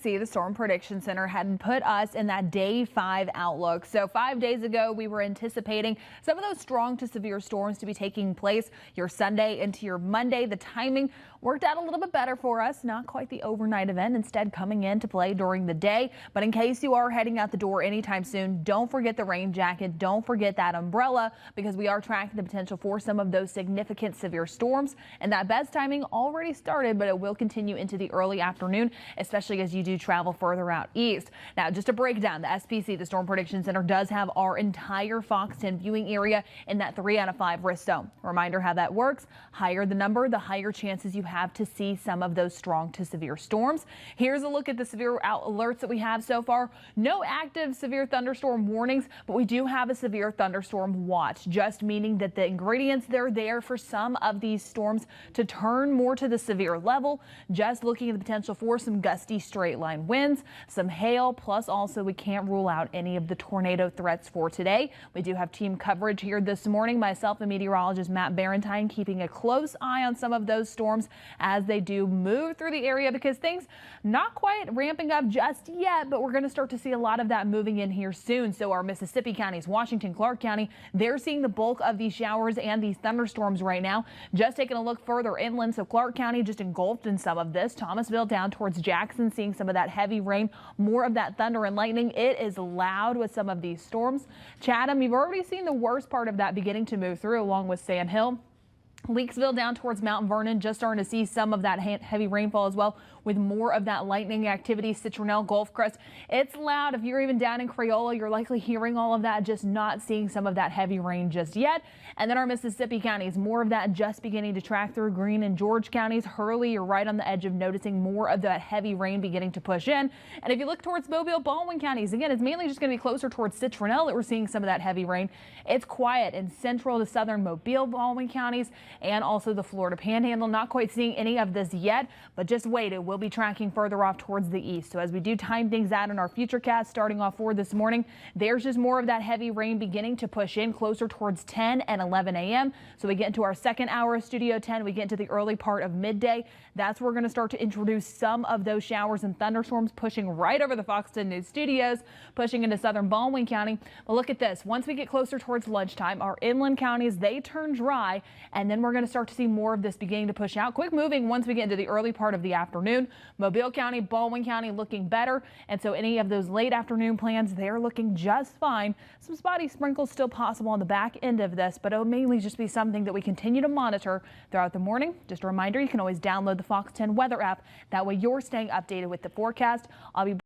The Storm Prediction Center had put us in that day 5 outlook. So 5 days ago, we were anticipating some of those strong to severe storms to be taking place your Sunday into your Monday. The timing worked out a little bit better for us. Not quite the overnight event, instead coming into play during the day. But in case you are heading out the door anytime soon, don't forget the rain jacket. Don't forget that umbrella, because we are tracking the potential for some of those significant severe storms. And that best timing already started, but it will continue into the early afternoon, especially as you do travel further out east. Now, just to break down, the SPC, the Storm Prediction Center, does have our entire Fox 10 viewing area in that 3 out of 5 risk zone. Reminder how that works: higher the number, the higher chances you have to see some of those strong to severe storms. Here's a look at the severe alerts that we have so far. No active severe thunderstorm warnings, but we do have a severe thunderstorm watch, just meaning that the ingredients, they're there for some of these storms to turn more to the severe level. Just looking at the potential for some gusty straight line winds, some hail, plus also we can't rule out any of the tornado threats for today. We do have team coverage here this morning. Myself and meteorologist Matt Barentine keeping a close eye on some of those storms as they do move through the area, because things not quite ramping up just yet, but we're going to start to see a lot of that moving in here soon. So our Mississippi counties, Washington, Clark County, they're seeing the bulk of these showers and these thunderstorms right now. Just taking a look further inland, so Clark County just engulfed in some of this. Thomasville down towards Jackson seeing some of that heavy rain, more of that thunder and lightning. It is loud with some of these storms. Chatham, you've already seen the worst part of that beginning to move through, along with Sand Hill. Leakesville down towards Mount Vernon, just starting to see some of that heavy rainfall as well, with more of that lightning activity. Citronelle, Gulf Crest, it's loud. If you're even down in Crayola, you're likely hearing all of that, just not seeing some of that heavy rain just yet. And then our Mississippi counties, more of that just beginning to track through. Greene and George counties. Hurley, you're right on the edge of noticing more of that heavy rain beginning to push in. And if you look towards Mobile, Baldwin counties, again, it's mainly just going to be closer towards Citronelle that we're seeing some of that heavy rain. It's quiet in central to southern Mobile, Baldwin counties, and also the Florida Panhandle. Not quite seeing any of this yet, but just wait. It will be tracking further off towards the east. So as we do time things out in our futurecast starting off for this morning, there's just more of that heavy rain beginning to push in closer towards 10 and 11 a.m. So we get into our second hour of Studio 10. We get into the early part of midday. That's where we're going to start to introduce some of those showers and thunderstorms pushing right over the Fox 10 News studios, pushing into southern Baldwin County. But look at this. Once we get closer towards lunchtime, our inland counties, they turn dry, and then we're going to start to see more of this beginning to push out. Quick moving once we get into the early part of the afternoon. Mobile County, Baldwin County looking better. And so any of those late afternoon plans, they're looking just fine. Some spotty sprinkles still possible on the back end of this, but it'll mainly just be something that we continue to monitor throughout the morning. Just a reminder, you can always download the Fox 10 weather app. That way you're staying updated with the forecast. I'll be